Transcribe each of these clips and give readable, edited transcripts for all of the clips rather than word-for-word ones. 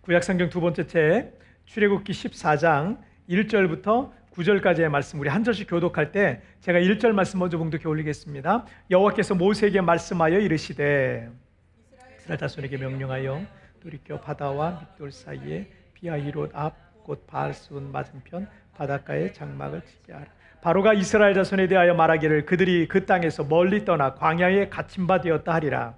구약성경 두 번째 책 출애굽기 14장 1절부터 9절까지의 말씀, 우리 한 절씩 교독할 때 제가 1절 말씀 먼저 봉독해 올리겠습니다. 여호와께서 모세에게 말씀하여 이르시되 이스라엘 자손에게 명령하여 돌이켜 바다와 밋돌 사이에 비하히롯 앞 곧 바알스온 맞은편 바닷가에 장막을 치게 하라. 바로가 이스라엘 자손에 대하여 말하기를 그들이 그 땅에서 멀리 떠나 광야에 갇힌 바 되었다 하리라.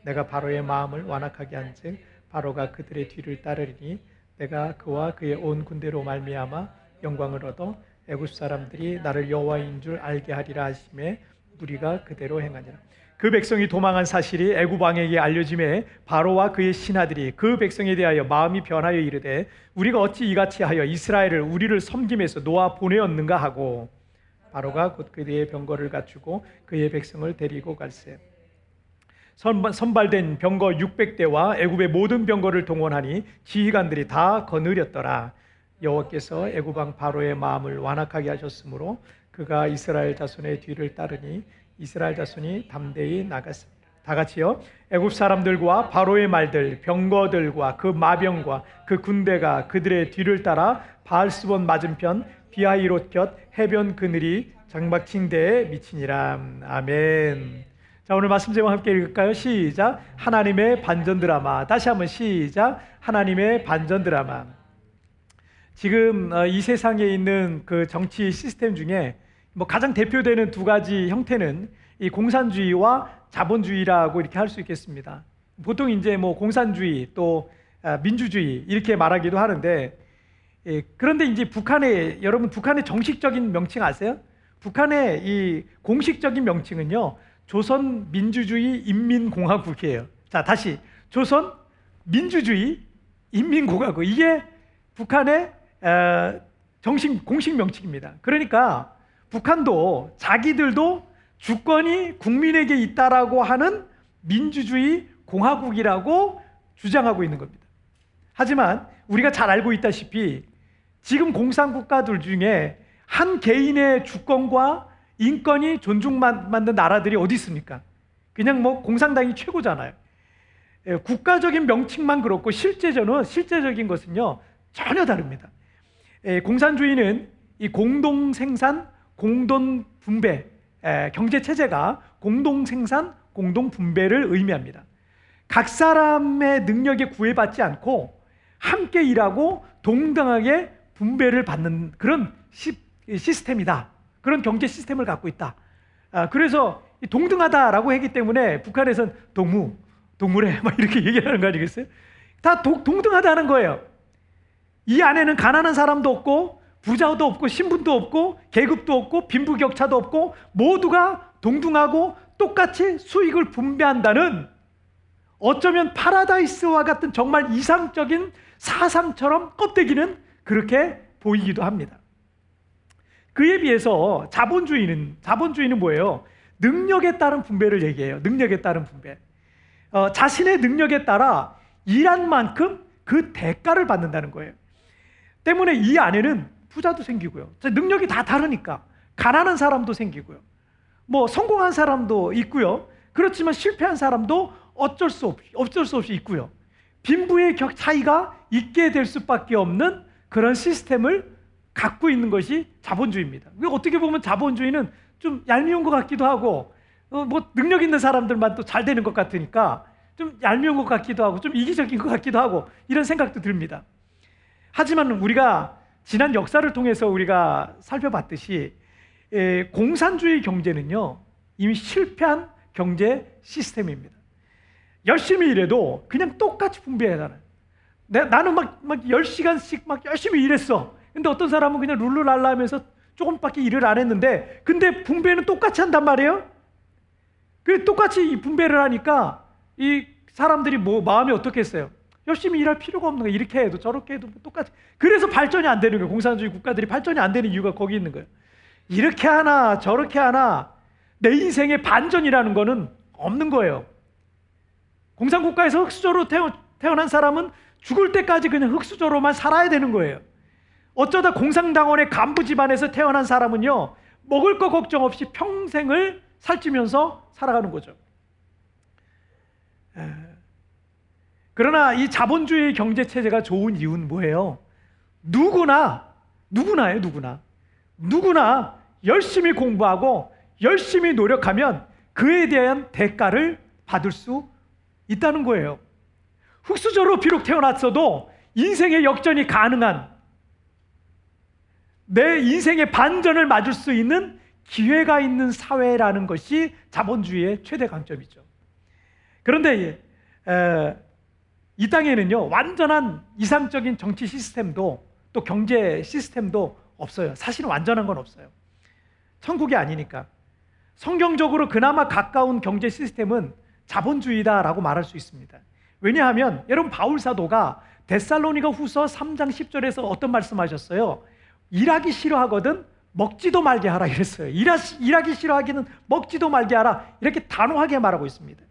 내가 바로의 마음을 완악하게 한즉 바로가 그들의 뒤를 따르리니 내가 그와 그의 온 군대로 말미암아 영광을 얻어 애굽 사람들이 나를 여호와인 줄 알게 하리라 하시매 무리가 그대로 행하니라. 그 백성이 도망한 사실이 애굽 왕에게 알려짐에 바로와 그의 신하들이 그 백성에 대하여 마음이 변하여 이르되 우리가 어찌 이같이 하여 이스라엘을 우리를 섬김에서 놓아 보내었는가 하고 바로가 곧 그의 병거를 갖추고 그의 백성을 데리고 갈세. 선발된 병거 600대와 애굽의 모든 병거를 동원하니 지휘관들이 다 거느렸더라. 여호와께서 애굽 왕 바로의 마음을 완악하게 하셨으므로 그가 이스라엘 자손의 뒤를 따르니 이스라엘 자손이 담대히 나갔습니다. 다 같이요. 애굽 사람들과 바로의 말들, 병거들과 그 마병과 그 군대가 그들의 뒤를 따라 바알스본 맞은편 비하히롯 곁 해변 그늘이 장막친 데에 미치니라. 아멘. 자, 오늘 말씀 제목 함께 읽을까요? 시작. 하나님의 반전 드라마. 다시 한번 시작. 하나님의 반전 드라마. 지금 이 세상에 있는 그 정치 시스템 중에 가장 대표되는 두 가지 형태는 이 공산주의와 자본주의라고 이렇게 할 수 있겠습니다. 보통 이제 공산주의 또 민주주의 이렇게 말하기도 하는데, 그런데 이제 여러분 북한의 정식적인 명칭 아세요? 북한의 이 공식적인 명칭은요, 조선 민주주의 인민공화국이에요. 자, 다시 조선 민주주의 인민공화국, 이게 북한의 공식 명칭입니다. 그러니까 북한도 자기들도 주권이 국민에게 있다라고 하는 민주주의 공화국이라고 주장하고 있는 겁니다. 하지만 우리가 잘 알고 있다시피 지금 공산국가들 중에 한 개인의 주권과 인권이 존중받는 나라들이 어디 있습니까? 그냥 공산당이 최고잖아요. 국가적인 명칭만 그렇고 실제적인 것은요 전혀 다릅니다. 공산주의는 이 공동생산, 공동분배, 경제체제가 공동생산, 공동분배를 의미합니다. 각 사람의 능력에 구애받지 않고 함께 일하고 동등하게 분배를 받는 그런 시스템이다. 그런 경제 시스템을 갖고 있다. 그래서 동등하다라고 하기 때문에 북한에서는 동물애 막 이렇게 얘기하는 거 아니겠어요? 다 동등하다는 거예요. 이 안에는 가난한 사람도 없고 부자도 없고 신분도 없고 계급도 없고 빈부격차도 없고 모두가 동등하고 똑같이 수익을 분배한다는, 어쩌면 파라다이스와 같은 정말 이상적인 사상처럼 껍데기는 그렇게 보이기도 합니다. 그에 비해서 자본주의는 뭐예요? 능력에 따른 분배를 얘기해요. 능력에 따른 분배. 자신의 능력에 따라 일한 만큼 그 대가를 받는다는 거예요. 때문에 이 안에는 부자도 생기고요. 능력이 다 다르니까 가난한 사람도 생기고요. 성공한 사람도 있고요. 그렇지만 실패한 사람도 어쩔 수 없이 있고요. 빈부의 차이가 있게 될 수밖에 없는 그런 시스템을 갖고 있는 것이 자본주의입니다. 어떻게 보면 자본주의는 좀 얄미운 것 같기도 하고, 능력 있는 사람들만 또 잘 되는 것 같으니까 좀 얄미운 것 같기도 하고, 좀 이기적인 것 같기도 하고, 이런 생각도 듭니다. 하지만 우리가 지난 역사를 통해서 우리가 살펴봤듯이 공산주의 경제는요 이미 실패한 경제 시스템입니다. 열심히 일해도 그냥 똑같이 분배해야 하는. 나는 막 10시간씩 막 열심히 일했어. 근데 어떤 사람은 그냥 룰루랄라 하면서 조금밖에 일을 안 했는데, 근데 분배는 똑같이 한단 말이에요. 그 똑같이 이 분배를 하니까 이 사람들이 마음이 어떻겠어요? 열심히 일할 필요가 없는 거예요. 이렇게 해도 저렇게 해도 똑같이. 그래서 발전이 안 되는 거예요. 공산주의 국가들이 발전이 안 되는 이유가 거기 있는 거예요. 이렇게 하나 저렇게 하나 내 인생의 반전이라는 거는 없는 거예요. 공산국가에서 흙수저로 태어난 사람은 죽을 때까지 그냥 흙수저로만 살아야 되는 거예요. 어쩌다 공산당원의 간부 집안에서 태어난 사람은요 먹을 거 걱정 없이 평생을 살찌면서 살아가는 거죠. 그러나 이 자본주의 경제 체제가 좋은 이유는 뭐예요? 누구나요, 누구나 열심히 공부하고 열심히 노력하면 그에 대한 대가를 받을 수 있다는 거예요. 흙수저로 비록 태어났어도 인생의 역전이 가능한, 내 인생의 반전을 맞을 수 있는 기회가 있는 사회라는 것이 자본주의의 최대 강점이죠. 그런데 이 땅에는요, 완전한 이상적인 정치 시스템도 또 경제 시스템도 없어요. 사실은 완전한 건 없어요. 천국이 아니니까. 성경적으로 그나마 가까운 경제 시스템은 자본주의다라고 말할 수 있습니다. 왜냐하면 여러분, 바울 사도가 데살로니가 후서 3장 10절에서 어떤 말씀하셨어요? 일하기 싫어하거든 먹지도 말게 하라 이랬어요. 일하기 싫어하기는 먹지도 말게 하라, 이렇게 단호하게 말하고 있습니다.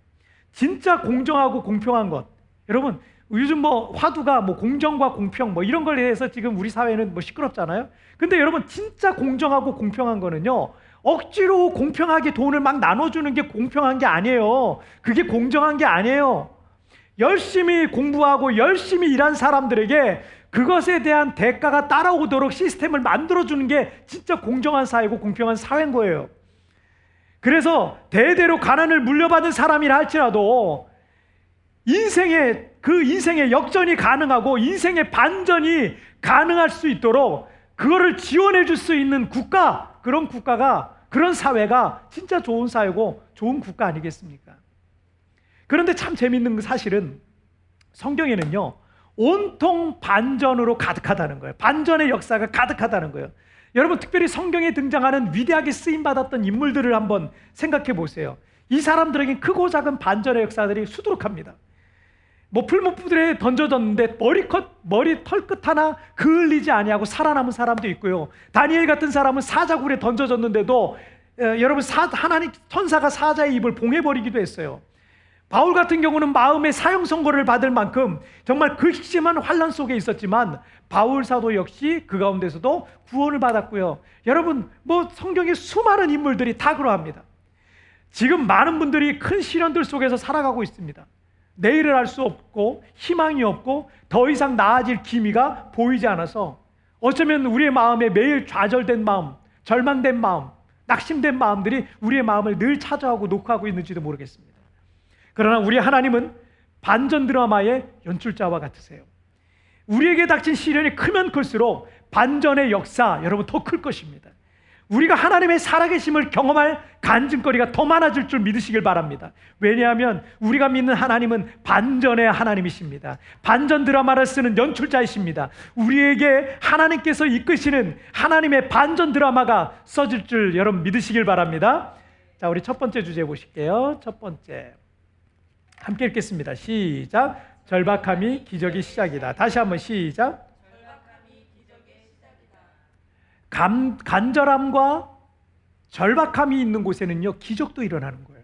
진짜 공정하고 공평한 것, 여러분 요즘 화두가 공정과 공평 이런 걸 해서 지금 우리 사회는 시끄럽잖아요. 근데 여러분, 진짜 공정하고 공평한 거는요, 억지로 공평하게 돈을 막 나눠주는 게 공평한 게 아니에요. 그게 공정한 게 아니에요. 열심히 공부하고 열심히 일한 사람들에게 그것에 대한 대가가 따라오도록 시스템을 만들어주는 게 진짜 공정한 사회고 공평한 사회인 거예요. 그래서 대대로 가난을 물려받은 사람이라 할지라도 인생의 역전이 가능하고 인생의 반전이 가능할 수 있도록 그거를 지원해 줄 수 있는 국가, 그런 사회가 진짜 좋은 사회고 좋은 국가 아니겠습니까? 그런데 참 재밌는 사실은 성경에는요, 온통 반전으로 가득하다는 거예요. 반전의 역사가 가득하다는 거예요. 여러분, 특별히 성경에 등장하는 위대하게 쓰임받았던 인물들을 한번 생각해 보세요. 이 사람들에게 크고 작은 반전의 역사들이 수두룩합니다. 풀무불에 던져졌는데 머리 털끝 하나 그을리지 아니하고 살아남은 사람도 있고요. 다니엘 같은 사람은 사자굴에 던져졌는데도 여러분, 하나님 천사가 사자의 입을 봉해버리기도 했어요. 바울 같은 경우는 마음의 사형 선고를 받을 만큼 정말 극심한 환난 속에 있었지만 바울 사도 역시 그 가운데서도 구원을 받았고요. 여러분, 성경의 수많은 인물들이 다 그러합니다. 지금 많은 분들이 큰 시련들 속에서 살아가고 있습니다. 내일을 알 수 없고 희망이 없고 더 이상 나아질 기미가 보이지 않아서 어쩌면 우리의 마음에 매일 좌절된 마음, 절망된 마음, 낙심된 마음들이 우리의 마음을 늘 찾아오고 녹화하고 있는지도 모르겠습니다. 그러나 우리 하나님은 반전 드라마의 연출자와 같으세요. 우리에게 닥친 시련이 크면 클수록 반전의 역사, 여러분, 더 클 것입니다. 우리가 하나님의 살아계심을 경험할 간증거리가 더 많아질 줄 믿으시길 바랍니다. 왜냐하면 우리가 믿는 하나님은 반전의 하나님이십니다. 반전 드라마를 쓰는 연출자이십니다. 우리에게 하나님께서 이끄시는 하나님의 반전 드라마가 써질 줄 여러분 믿으시길 바랍니다. 자, 우리 첫 번째 주제 보실게요. 첫 번째, 함께 읽겠습니다. 시작. 절박함이 기적의 시작이다. 다시 한번 시작. 간절함과 절박함이 있는 곳에는요, 기적도 일어나는 거예요.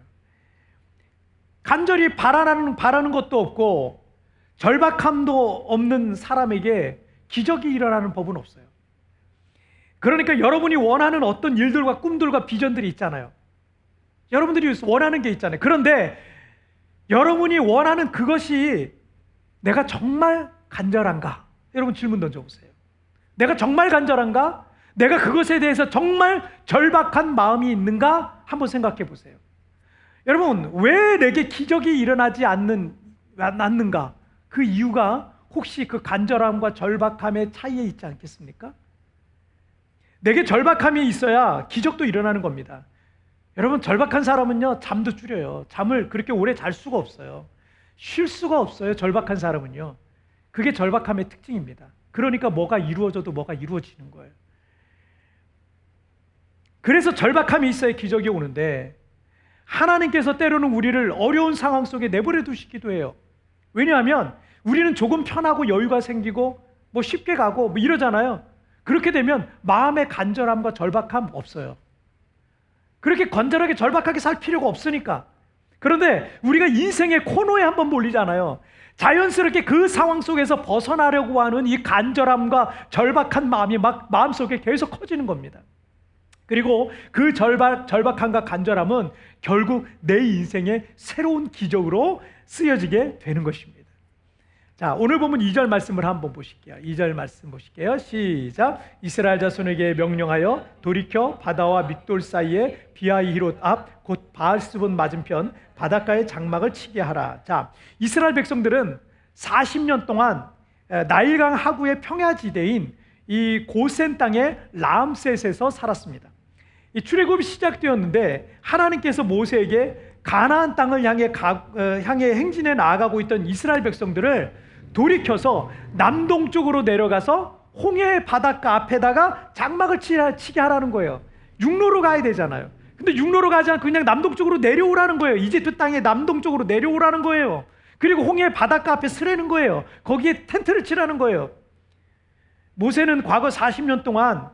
간절히 바라는 것도 없고 절박함도 없는 사람에게 기적이 일어나는 법은 없어요. 그러니까 여러분이 원하는 어떤 일들과 꿈들과 비전들이 있잖아요. 여러분들이 원하는 게 있잖아요. 그런데 여러분이 원하는 그것이 내가 정말 간절한가? 여러분 질문 던져보세요. 내가 정말 간절한가? 내가 그것에 대해서 정말 절박한 마음이 있는가? 한번 생각해 보세요. 여러분, 왜 내게 기적이 일어나지 않는가? 그 이유가 혹시 그 간절함과 절박함의 차이에 있지 않겠습니까? 내게 절박함이 있어야 기적도 일어나는 겁니다. 여러분, 절박한 사람은요, 잠도 줄여요. 잠을 그렇게 오래 잘 수가 없어요. 쉴 수가 없어요. 절박한 사람은요. 그게 절박함의 특징입니다. 그러니까 뭐가 이루어져도 뭐가 이루어지는 거예요. 그래서 절박함이 있어야 기적이 오는데 하나님께서 때로는 우리를 어려운 상황 속에 내버려 두시기도 해요. 왜냐하면 우리는 조금 편하고 여유가 생기고 쉽게 가고 이러잖아요. 그렇게 되면 마음의 간절함과 절박함 없어요. 그렇게 간절하게 절박하게 살 필요가 없으니까. 그런데 우리가 인생의 코너에 한번 몰리잖아요. 자연스럽게 그 상황 속에서 벗어나려고 하는 이 간절함과 절박한 마음이 마음속에 계속 커지는 겁니다. 그리고 그 절박함과 간절함은 결국 내 인생의 새로운 기적으로 쓰여지게 되는 것입니다. 자, 오늘 보면 2절 말씀을 한번 보실게요. 2절 말씀 보실게요. 시작. 이스라엘 자손에게 명령하여 돌이켜 바다와 믹돌 사이에 비하히롯 앞 곧 바알스본 맞은편 바닷가에 장막을 치게 하라. 자, 이스라엘 백성들은 40년 동안 나일강 하구의 평야지대인 이 고센 땅의 라암셋에서 살았습니다. 이 출애굽이 시작되었는데 하나님께서 모세에게 가나안 땅을 향해 행진해 나아가고 있던 이스라엘 백성들을 돌이켜서 남동쪽으로 내려가서 홍해 바닷가 앞에다가 장막을 치게 하라는 거예요. 육로로 가야 되잖아요. 근데 육로로 가지 않고 그냥 남동쪽으로 내려오라는 거예요. 이집트 땅의 남동쪽으로 내려오라는 거예요. 그리고 홍해 바닷가 앞에 서라는 거예요. 거기에 텐트를 치라는 거예요. 모세는 과거 40년 동안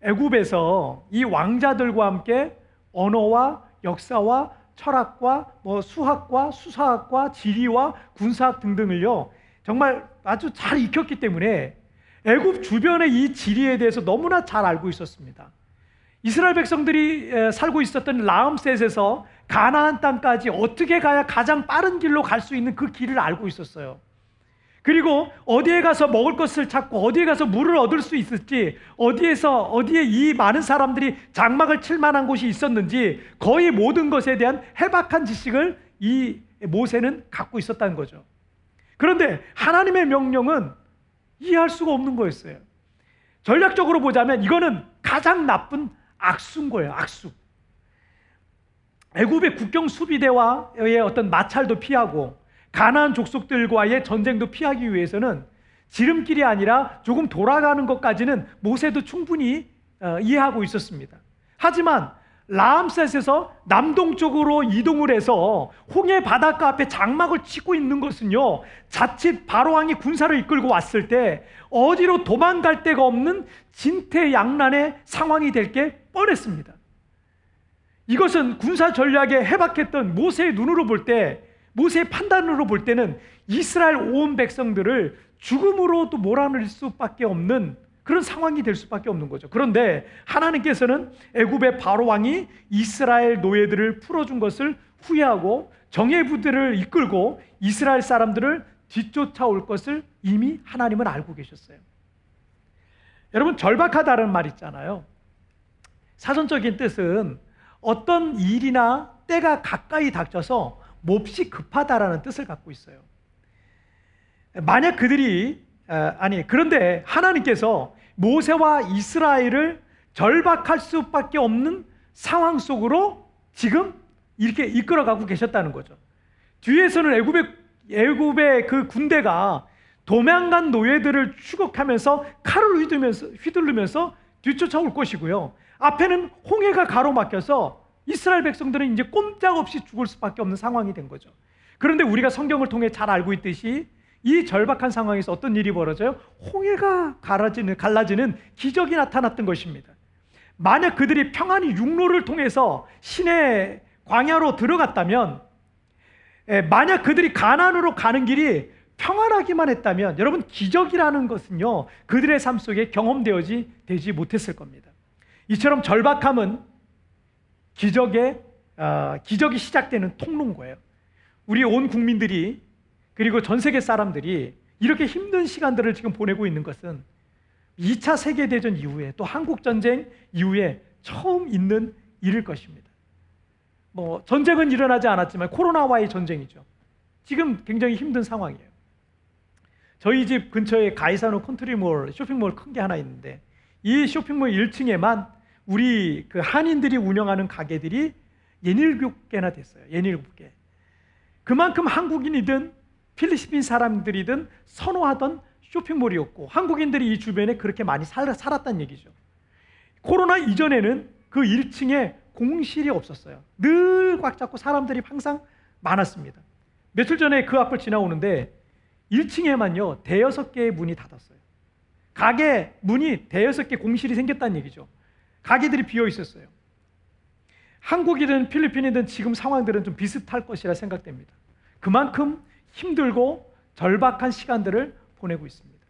애굽에서 이 왕자들과 함께 언어와 역사와 철학과 수학과 수사학과 지리와 군사학 등등을요 정말 아주 잘 익혔기 때문에 애굽 주변의 이 지리에 대해서 너무나 잘 알고 있었습니다. 이스라엘 백성들이 살고 있었던 라암셋에서 가나안 땅까지 어떻게 가야 가장 빠른 길로 갈 수 있는 그 길을 알고 있었어요. 그리고 어디에 가서 먹을 것을 찾고 어디에 가서 물을 얻을 수 있을지, 어디에 이 많은 사람들이 장막을 칠 만한 곳이 있었는지 거의 모든 것에 대한 해박한 지식을 이 모세는 갖고 있었다는 거죠. 그런데 하나님의 명령은 이해할 수가 없는 거였어요. 전략적으로 보자면 이거는 가장 나쁜 악수인 거예요. 악수. 애굽의 국경 수비대와의 어떤 마찰도 피하고 가나안 족속들과의 전쟁도 피하기 위해서는 지름길이 아니라 조금 돌아가는 것까지는 모세도 충분히 이해하고 있었습니다. 하지만 라암셋에서 남동쪽으로 이동을 해서 홍해 바닷가 앞에 장막을 치고 있는 것은요, 자칫 바로왕이 군사를 이끌고 왔을 때 어디로 도망갈 데가 없는 진퇴양난의 상황이 될 게 뻔했습니다. 이것은 군사 전략에 해박했던 모세의 눈으로 볼 때, 모세의 판단으로 볼 때는 이스라엘 온 백성들을 죽음으로도 몰아낼 수밖에 없는 그런 상황이 될 수밖에 없는 거죠. 그런데 하나님께서는 애굽의 바로왕이 이스라엘 노예들을 풀어준 것을 후회하고 정예부대를 이끌고 이스라엘 사람들을 뒤쫓아올 것을 이미 하나님은 알고 계셨어요. 여러분, 절박하다는 말 있잖아요. 사전적인 뜻은 어떤 일이나 때가 가까이 닥쳐서 몹시 급하다라는 뜻을 갖고 있어요. 만약 그런데 하나님께서 모세와 이스라엘을 절박할 수밖에 없는 상황 속으로 지금 이렇게 이끌어가고 계셨다는 거죠. 뒤에서는 애굽의 그 군대가 도망간 노예들을 추격하면서 칼을 휘두르면서 뒤쫓아올 것이고요. 앞에는 홍해가 가로막혀서 이스라엘 백성들은 이제 꼼짝없이 죽을 수밖에 없는 상황이 된 거죠. 그런데 우리가 성경을 통해 잘 알고 있듯이 이 절박한 상황에서 어떤 일이 벌어져요? 홍해가 갈라지는 기적이 나타났던 것입니다. 만약 그들이 평안히 육로를 통해서 시내 광야로 들어갔다면, 만약 그들이 가나안으로 가는 길이 평안하기만 했다면, 여러분, 기적이라는 것은요 그들의 삶 속에 경험되지 못했을 겁니다. 이처럼 절박함은 기적이 시작되는 통로인 거예요. 우리 온 국민들이, 그리고 전 세계 사람들이 이렇게 힘든 시간들을 지금 보내고 있는 것은 2차 세계대전 이후에, 또 한국전쟁 이후에 처음 있는 일일 것입니다. 전쟁은 일어나지 않았지만 코로나와의 전쟁이죠. 지금 굉장히 힘든 상황이에요. 저희 집 근처에 가이사노 컨트리몰, 쇼핑몰 큰 게 하나 있는데, 이 쇼핑몰 1층에만 우리 그 한인들이 운영하는 가게들이 17개나 됐어요. 17개. 그만큼 한국인이든 필리핀 사람들이든 선호하던 쇼핑몰이었고, 한국인들이 이 주변에 그렇게 많이 살았다는 얘기죠. 코로나 이전에는 그 1층에 공실이 없었어요. 늘 꽉 잡고 사람들이 항상 많았습니다. 며칠 전에 그 앞을 지나오는데 1층에만요 5개의 문이 닫았어요. 가게 문이 5개 공실이 생겼다는 얘기죠. 가게들이 비어 있었어요. 한국이든 필리핀이든 지금 상황들은 좀 비슷할 것이라 생각됩니다. 그만큼 힘들고 절박한 시간들을 보내고 있습니다.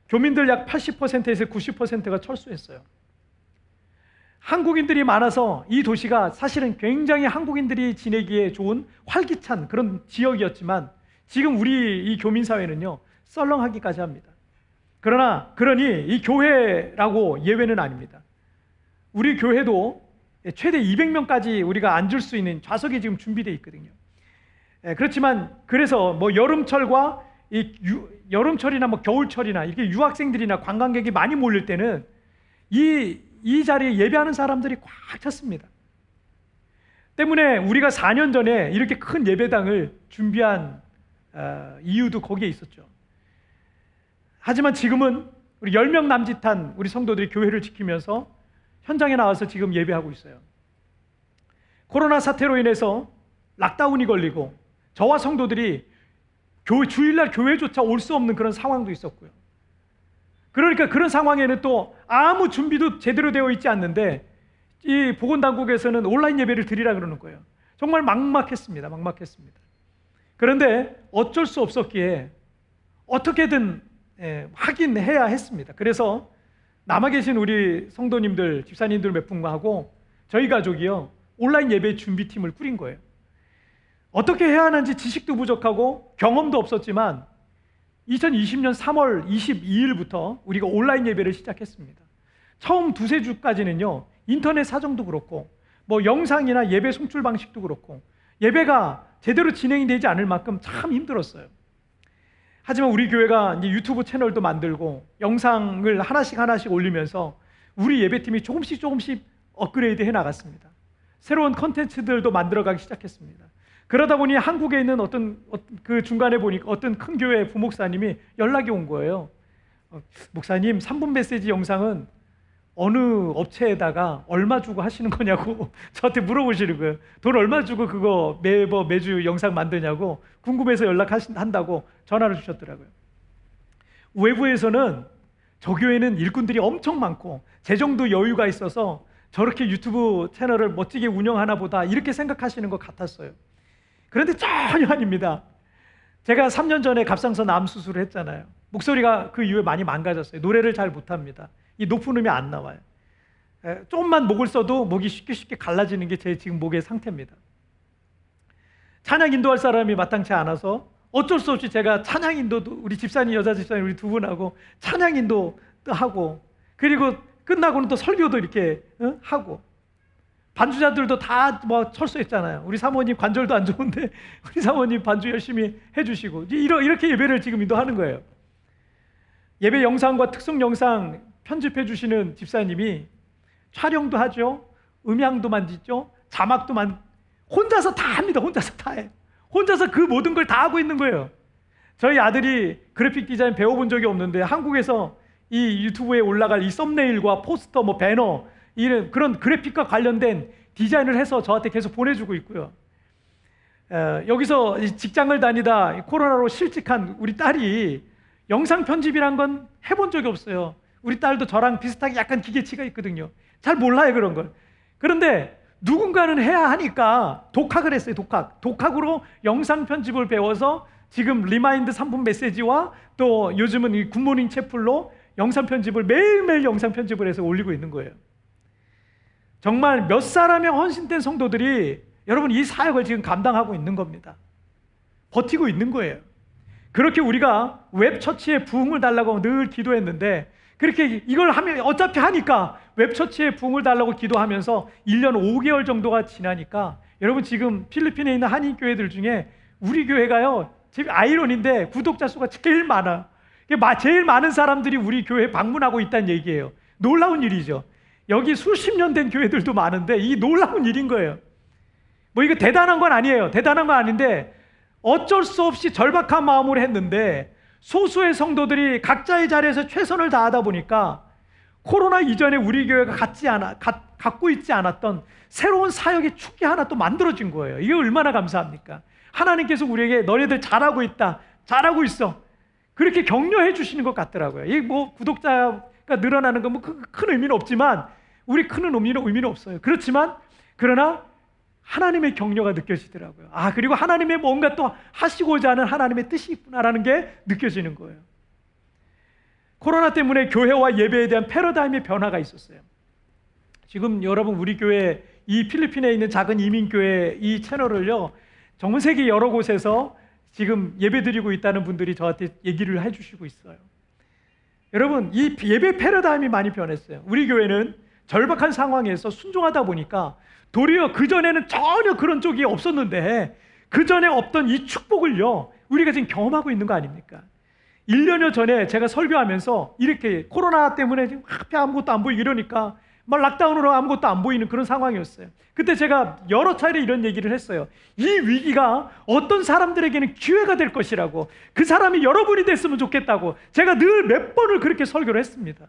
교민들 약 80%에서 90%가 철수했어요. 한국인들이 많아서 이 도시가 사실은 굉장히 한국인들이 지내기에 좋은 활기찬 그런 지역이었지만, 지금 우리 이 교민사회는요, 썰렁하기까지 합니다. 그러니 이 교회라고 예외는 아닙니다. 우리 교회도 최대 200명까지 우리가 앉을 수 있는 좌석이 지금 준비되어 있거든요. 그렇지만 그래서 뭐 여름철과 여름철이나 뭐 겨울철이나 이렇게 유학생들이나 관광객이 많이 몰릴 때는 이 자리에 예배하는 사람들이 꽉 찼습니다. 때문에 우리가 4년 전에 이렇게 큰 예배당을 준비한 이유도 거기에 있었죠. 하지만 지금은 우리 10명 남짓한 우리 성도들이 교회를 지키면서 현장에 나와서 지금 예배하고 있어요. 코로나 사태로 인해서 락다운이 걸리고 저와 성도들이 주일날 교회조차 올 수 없는 그런 상황도 있었고요. 그러니까 그런 상황에는 또 아무 준비도 제대로 되어 있지 않는데 이 보건당국에서는 온라인 예배를 드리라 그러는 거예요. 정말 막막했습니다. 그런데 어쩔 수 없었기에 어떻게든 하긴 해야 했습니다. 그래서 남아 계신 우리 성도님들, 집사님들 몇 분과 하고 저희 가족이요, 온라인 예배 준비팀을 꾸린 거예요. 어떻게 해야 하는지 지식도 부족하고 경험도 없었지만 2020년 3월 22일부터 우리가 온라인 예배를 시작했습니다. 처음 두세 주까지는요, 인터넷 사정도 그렇고 뭐 영상이나 예배 송출 방식도 그렇고 예배가 제대로 진행이 되지 않을 만큼 참 힘들었어요. 하지만 우리 교회가 이제 유튜브 채널도 만들고 영상을 하나씩 올리면서 우리 예배팀이 조금씩 업그레이드 해 나갔습니다. 새로운 컨텐츠들도 만들어가기 시작했습니다. 그러다 보니 한국에 있는 그 중간에 보니까 어떤 큰 교회 부목사님이 연락이 온 거예요. 목사님, 3분 메시지 영상은 어느 업체에다가 얼마 주고 하시는 거냐고 저한테 물어보시는 거예요. 돈 얼마 주고 그거 매주 영상 만드냐고 궁금해서 연락한다고 전화를 주셨더라고요. 외부에서는 저 교회는 일꾼들이 엄청 많고 재정도 여유가 있어서 저렇게 유튜브 채널을 멋지게 운영하나 보다 이렇게 생각하시는 것 같았어요. 그런데 전혀 아닙니다. 제가 3년 전에 갑상선 암 수술을 했잖아요. 목소리가 그 이후에 많이 망가졌어요. 노래를 잘 못합니다. 이 높은 음이 안 나와요. 조금만 목을 써도 목이 쉽게 갈라지는 게 제 지금 목의 상태입니다. 찬양 인도할 사람이 마땅치 않아서 어쩔 수 없이 제가 찬양 인도도 우리 집사님, 여자 집사님 우리 두 분하고 찬양 인도도 하고 그리고 끝나고는 또 설교도 이렇게 하고 반주자들도 다 뭐 철수했잖아요. 우리 사모님 관절도 안 좋은데 우리 사모님 반주 열심히 해주시고 이렇게 예배를 지금 인도하는 거예요. 예배 영상과 특송 영상 편집해 주시는 집사님이 촬영도 하죠, 음향도 만지죠, 자막도 혼자서 다 합니다. 혼자서 다 해요. 혼자서 그 모든 걸 다 하고 있는 거예요. 저희 아들이 그래픽 디자인 배워본 적이 없는데 한국에서 이 유튜브에 올라갈 이 썸네일과 포스터, 뭐 배너 이런 그런 그래픽과 관련된 디자인을 해서 저한테 계속 보내주고 있고요. 여기서 직장을 다니다 코로나로 실직한 우리 딸이 영상 편집이란 건 해본 적이 없어요. 우리 딸도 저랑 비슷하게 약간 기계치가 있거든요. 잘 몰라요, 그런 걸. 그런데 누군가는 해야 하니까 독학을 했어요. 독학으로 영상 편집을 배워서 지금 리마인드 3분 메시지와 또 요즘은 이 굿모닝 채플로 영상 편집을 매일매일 영상 편집을 해서 올리고 있는 거예요. 정말 몇 사람의 헌신된 성도들이 여러분 이 사역을 지금 감당하고 있는 겁니다. 버티고 있는 거예요. 그렇게 우리가 웹처치의 부흥을 달라고 늘 기도했는데 그렇게 이걸 하면 어차피 하니까 웹처치의 부흥을 달라고 기도하면서 1년 5개월 정도가 지나니까 여러분 지금 필리핀에 있는 한인교회들 중에 우리 교회가요, 아이러니인데 구독자 수가 제일 많아요. 제일 많은 사람들이 우리 교회에 방문하고 있다는 얘기예요. 놀라운 일이죠. 여기 수십 년 된 교회들도 많은데 이 놀라운 일인 거예요. 뭐 이거 대단한 건 아니에요. 대단한 건 아닌데 어쩔 수 없이 절박한 마음으로 했는데 소수의 성도들이 각자의 자리에서 최선을 다하다 보니까 코로나 이전에 우리 교회가 갖고 있지 않았던 새로운 사역의 축이 하나 또 만들어진 거예요. 이게 얼마나 감사합니까? 하나님께서 우리에게 너네들 잘하고 있다, 잘하고 있어, 그렇게 격려해 주시는 것 같더라고요. 이 뭐 구독자가 늘어나는 건 뭐 큰 의미는 없지만 우리 큰 의미는 없어요. 그러나 하나님의 격려가 느껴지더라고요. 그리고 하나님의 뭔가 또 하시고자 하는 하나님의 뜻이 있구나라는 게 느껴지는 거예요. 코로나 때문에 교회와 예배에 대한 패러다임의 변화가 있었어요. 지금 여러분 우리 교회 이 필리핀에 있는 작은 이민교회 이 채널을요, 전 세계 여러 곳에서 지금 예배드리고 있다는 분들이 저한테 얘기를 해주시고 있어요. 여러분, 이 예배 패러다임이 많이 변했어요. 우리 교회는 절박한 상황에서 순종하다 보니까 도리어 그전에는 전혀 그런 쪽이 없었는데 그전에 없던 이 축복을요, 우리가 지금 경험하고 있는 거 아닙니까? 1년여 전에 제가 설교하면서 이렇게 코로나 때문에 지금 앞에 아무것도 안 보이고 이러니까 막 락다운으로 아무것도 안 보이는 그런 상황이었어요. 그때 제가 여러 차례 이런 얘기를 했어요. 이 위기가 어떤 사람들에게는 기회가 될 것이라고, 그 사람이 여러분이 됐으면 좋겠다고 제가 늘 몇 번을 그렇게 설교를 했습니다.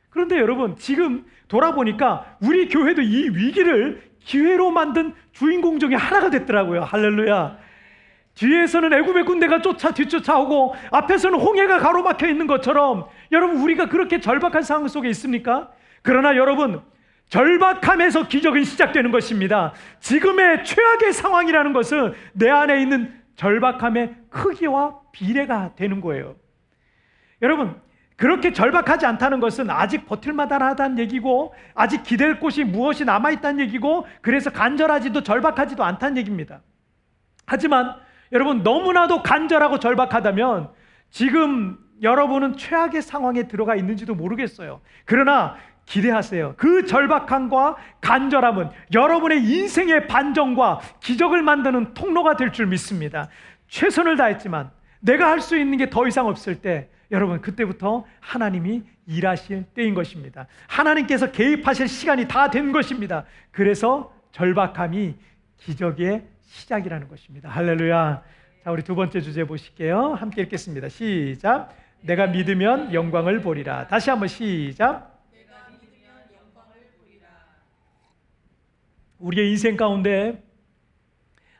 그런데 여러분, 지금 돌아보니까 우리 교회도 이 위기를 기회로 만든 주인공 중에 하나가 됐더라고요. 할렐루야. 뒤에서는 애굽의 군대가 뒤쫓아오고 앞에서는 홍해가 가로막혀 있는 것처럼, 여러분, 우리가 그렇게 절박한 상황 속에 있습니까? 그러나 여러분, 절박함에서 기적은 시작되는 것입니다. 지금의 최악의 상황이라는 것은 내 안에 있는 절박함의 크기와 비례가 되는 거예요. 여러분, 그렇게 절박하지 않다는 것은 아직 버틸만하다는 얘기고, 아직 기댈 곳이 무엇이 남아있다는 얘기고, 그래서 간절하지도 절박하지도 않다는 얘기입니다. 하지만 여러분, 너무나도 간절하고 절박하다면 지금 여러분은 최악의 상황에 들어가 있는지도 모르겠어요. 그러나 기대하세요. 그 절박함과 간절함은 여러분의 인생의 반전과 기적을 만드는 통로가 될 줄 믿습니다. 최선을 다했지만 내가 할 수 있는 게 더 이상 없을 때, 여러분, 그때부터 하나님이 일하실 때인 것입니다. 하나님께서 개입하실 시간이 다 된 것입니다. 그래서 절박함이 기적의 시작이라는 것입니다. 할렐루야. 자, 우리 두 번째 주제 보실게요. 함께 읽겠습니다. 시작. 내가 믿으면 영광을 보리라. 다시 한번 시작. 내가 믿으면 영광을 보리라. 우리의 인생 가운데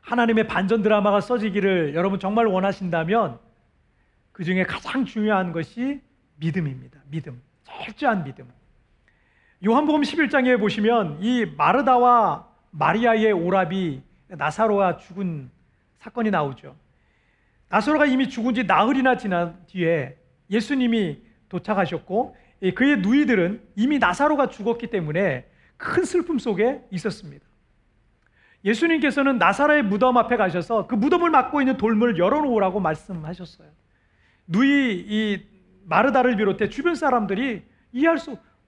하나님의 반전 드라마가 써지기를 여러분 정말 원하신다면 그 중에 가장 중요한 것이 믿음입니다. 믿음, 철저한 믿음. 요한복음 11장에 보시면 이 마르다와 마리아의 오라비 나사로가 죽은 사건이 나오죠. 나사로가 이미 죽은 지 나흘이나 지난 뒤에 예수님이 도착하셨고, 그의 누이들은 이미 나사로가 죽었기 때문에 큰 슬픔 속에 있었습니다. 예수님께서는 나사로의 무덤 앞에 가셔서 그 무덤을 막고 있는 돌문을 열어놓으라고 말씀하셨어요. 누이 이 마르다를 비롯해 주변 사람들이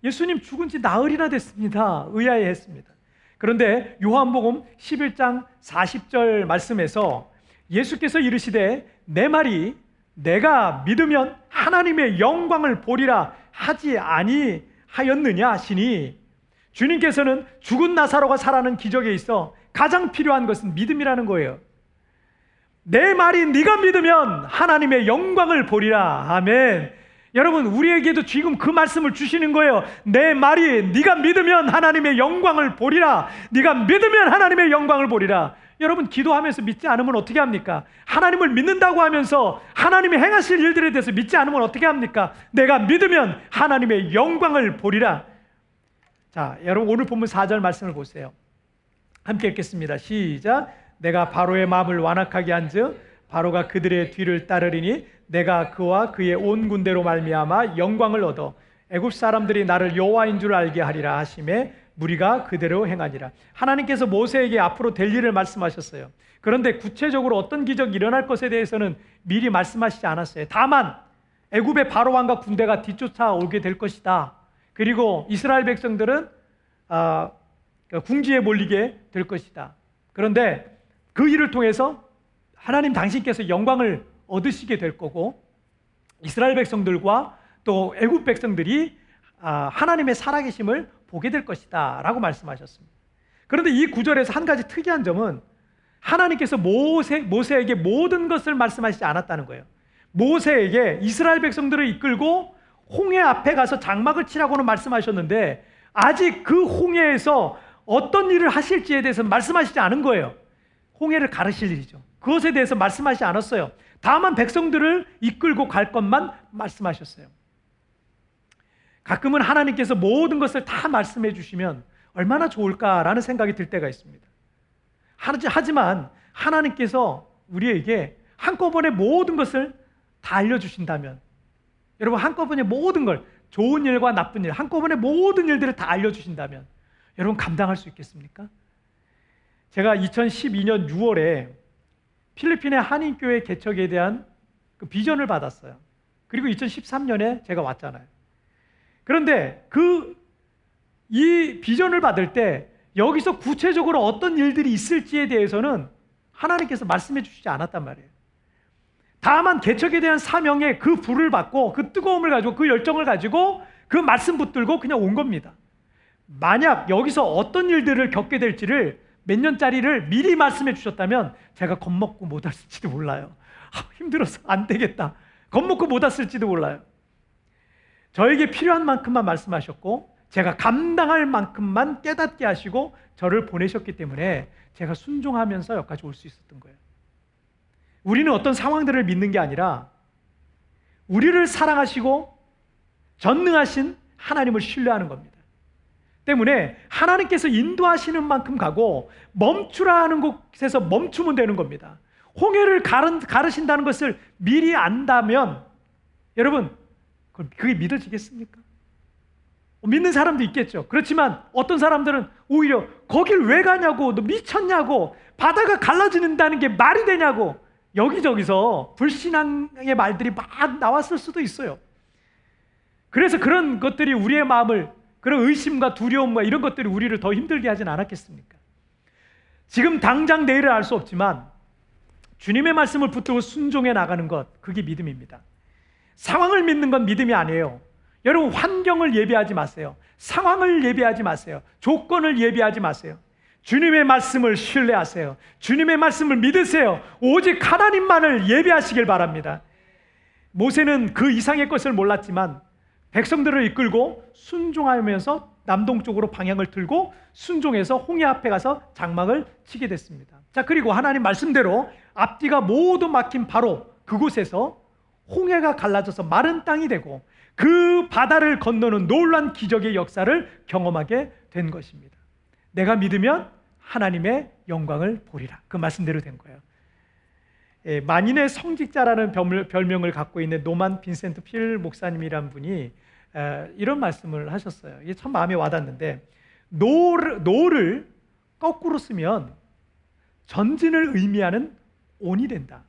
예수님 죽은 지 나흘이나 됐습니다. 의아해했습니다. 그런데 요한복음 11장 40절 말씀에서 예수께서 이르시되 내 말이 내가 믿으면 하나님의 영광을 보리라 하지 아니하였느냐 하시니, 주님께서는 죽은 나사로가 살아나는 기적에 있어 가장 필요한 것은 믿음이라는 거예요. 내 말이 네가 믿으면 하나님의 영광을 보리라. 아멘. 여러분, 우리에게도 지금 그 말씀을 주시는 거예요. 내 말이 네가 믿으면 하나님의 영광을 보리라. 네가 믿으면 하나님의 영광을 보리라. 여러분, 기도하면서 믿지 않으면 어떻게 합니까? 하나님을 믿는다고 하면서 하나님이 행하실 일들에 대해서 믿지 않으면 어떻게 합니까? 내가 믿으면 하나님의 영광을 보리라. 자, 여러분, 오늘 본문 4절 말씀을 보세요. 함께 읽겠습니다. 시작. 내가 바로의 마음을 완악하게 한즉 바로가 그들의 뒤를 따르리니 내가 그와 그의 온 군대로 말미암아 영광을 얻어 애굽 사람들이 나를 여호와인 줄 알게 하리라 하심에 무리가 그대로 행하니라. 하나님께서 모세에게 앞으로 될 일을 말씀하셨어요. 그런데 구체적으로 어떤 기적이 일어날 것에 대해서는 미리 말씀하시지 않았어요. 다만 애굽의 바로 왕과 군대가 뒤쫓아오게 될 것이다. 그리고 이스라엘 백성들은 궁지에 몰리게 될 것이다. 그런데 그 일을 통해서 하나님 당신께서 영광을 얻으시게 될 거고, 이스라엘 백성들과 또 애굽 백성들이 하나님의 살아계심을 보게 될 것이다 라고 말씀하셨습니다. 그런데 이 구절에서 한 가지 특이한 점은 하나님께서 모세에게 모든 것을 말씀하시지 않았다는 거예요. 모세에게 이스라엘 백성들을 이끌고 홍해 앞에 가서 장막을 치라고는 말씀하셨는데 아직 그 홍해에서 어떤 일을 하실지에 대해서 말씀하시지 않은 거예요. 홍해를 가르실 일이죠. 그것에 대해서 말씀하시지 않았어요. 다만 백성들을 이끌고 갈 것만 말씀하셨어요. 가끔은 하나님께서 모든 것을 다 말씀해 주시면 얼마나 좋을까라는 생각이 들 때가 있습니다. 하지만 하나님께서 우리에게 한꺼번에 모든 것을 다 알려주신다면, 여러분, 한꺼번에 모든 걸, 좋은 일과 나쁜 일, 한꺼번에 모든 일들을 다 알려주신다면 여러분 감당할 수 있겠습니까? 제가 2012년 6월에 필리핀의 한인교회 개척에 대한 그 비전을 받았어요. 그리고 2013년에 제가 왔잖아요. 그런데 이 비전을 받을 때 여기서 구체적으로 어떤 일들이 있을지에 대해서는 하나님께서 말씀해 주시지 않았단 말이에요. 다만 개척에 대한 사명에 그 불을 받고 그 뜨거움을 가지고 그 열정을 가지고 그 말씀 붙들고 그냥 온 겁니다. 만약 여기서 어떤 일들을 겪게 될지를 몇 년짜리를 미리 말씀해 주셨다면 제가 겁먹고 못 왔을지도 몰라요. 힘들어서 안 되겠다. 겁먹고 못 왔을지도 몰라요. 저에게 필요한 만큼만 말씀하셨고 제가 감당할 만큼만 깨닫게 하시고 저를 보내셨기 때문에 제가 순종하면서 여기까지 올 수 있었던 거예요. 우리는 어떤 상황들을 믿는 게 아니라 우리를 사랑하시고 전능하신 하나님을 신뢰하는 겁니다. 때문에 하나님께서 인도하시는 만큼 가고 멈추라 하는 곳에서 멈추면 되는 겁니다. 홍해를 가르신다는 것을 미리 안다면 여러분 그게 믿어지겠습니까? 믿는 사람도 있겠죠. 그렇지만 어떤 사람들은 오히려 거길 왜 가냐고, 너 미쳤냐고, 바다가 갈라진다는 게 말이 되냐고 여기저기서 불신앙의 말들이 막 나왔을 수도 있어요. 그래서 그런 것들이 우리의 마음을, 그런 의심과 두려움과 이런 것들이 우리를 더 힘들게 하진 않았겠습니까? 지금 당장 내일을 알 수 없지만 주님의 말씀을 붙들고 순종해 나가는 것, 그게 믿음입니다. 상황을 믿는 건 믿음이 아니에요. 여러분 환경을 예비하지 마세요. 상황을 예비하지 마세요. 조건을 예비하지 마세요. 주님의 말씀을 신뢰하세요. 주님의 말씀을 믿으세요. 오직 하나님만을 예비하시길 바랍니다. 모세는 그 이상의 것을 몰랐지만 백성들을 이끌고 순종하면서 남동쪽으로 방향을 틀고 순종해서 홍해 앞에 가서 장막을 치게 됐습니다. 자, 그리고 하나님 말씀대로 앞뒤가 모두 막힌 바로 그곳에서 홍해가 갈라져서 마른 땅이 되고 그 바다를 건너는 놀라운 기적의 역사를 경험하게 된 것입니다. 내가 믿으면 하나님의 영광을 보리라. 그 말씀대로 된 거예요. 만인의 성직자라는 별명을 갖고 있는 노만 빈센트 필 목사님이란 분이 이런 말씀을 하셨어요. 이게 참 마음에 와닿는데, 노를 거꾸로 쓰면 전진을 의미하는 온이 된다.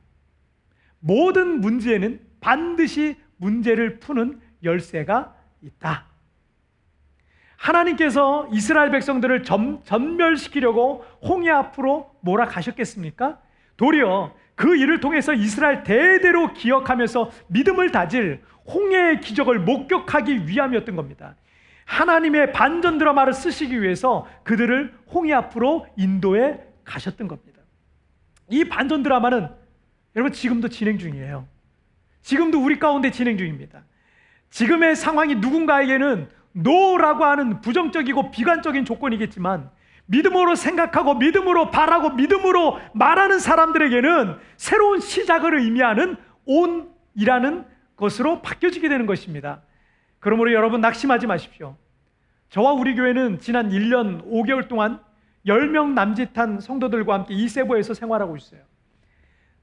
모든 문제에는 반드시 문제를 푸는 열쇠가 있다. 하나님께서 이스라엘 백성들을 전멸시키려고 홍해 앞으로 몰아가셨겠습니까? 도리어 그 일을 통해서 이스라엘 대대로 기억하면서 믿음을 다질 홍해의 기적을 목격하기 위함이었던 겁니다. 하나님의 반전 드라마를 쓰시기 위해서 그들을 홍해 앞으로 인도해 가셨던 겁니다. 이 반전 드라마는 여러분 지금도 진행 중이에요. 지금도 우리 가운데 진행 중입니다. 지금의 상황이 누군가에게는 노라고 하는 부정적이고 비관적인 조건이겠지만 믿음으로 생각하고 믿음으로 바라고 믿음으로 말하는 사람들에게는 새로운 시작을 의미하는 온이라는 것으로 바뀌어지게 되는 것입니다. 그러므로 여러분 낙심하지 마십시오. 저와 우리 교회는 지난 1년 5개월 동안 10명 남짓한 성도들과 함께 이세보에서 생활하고 있어요.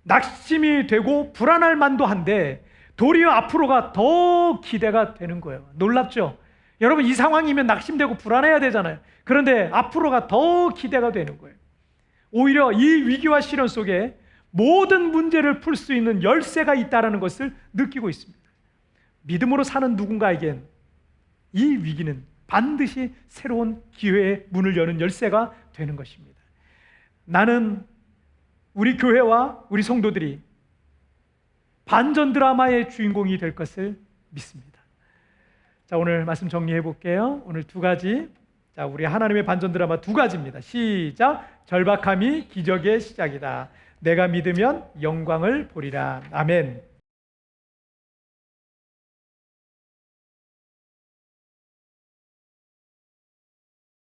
낙심이 되고 불안할 만도 한데 도리어 앞으로가 더 기대가 되는 거예요. 놀랍죠? 여러분 이 상황이면 낙심되고 불안해야 되잖아요. 그런데 앞으로가 더 기대가 되는 거예요. 오히려 이 위기와 시련 속에 모든 문제를 풀 수 있는 열쇠가 있다는 것을 느끼고 있습니다. 믿음으로 사는 누군가에겐 이 위기는 반드시 새로운 기회의 문을 여는 열쇠가 되는 것입니다. 나는 우리 교회와 우리 성도들이 반전 드라마의 주인공이 될 것을 믿습니다. 자, 오늘 말씀 정리해 볼게요. 오늘 두 가지. 자, 우리 하나님의 반전 드라마 두 가지입니다. 시작. 절박함이 기적의 시작이다. 내가 믿으면 영광을 보리라. 아멘.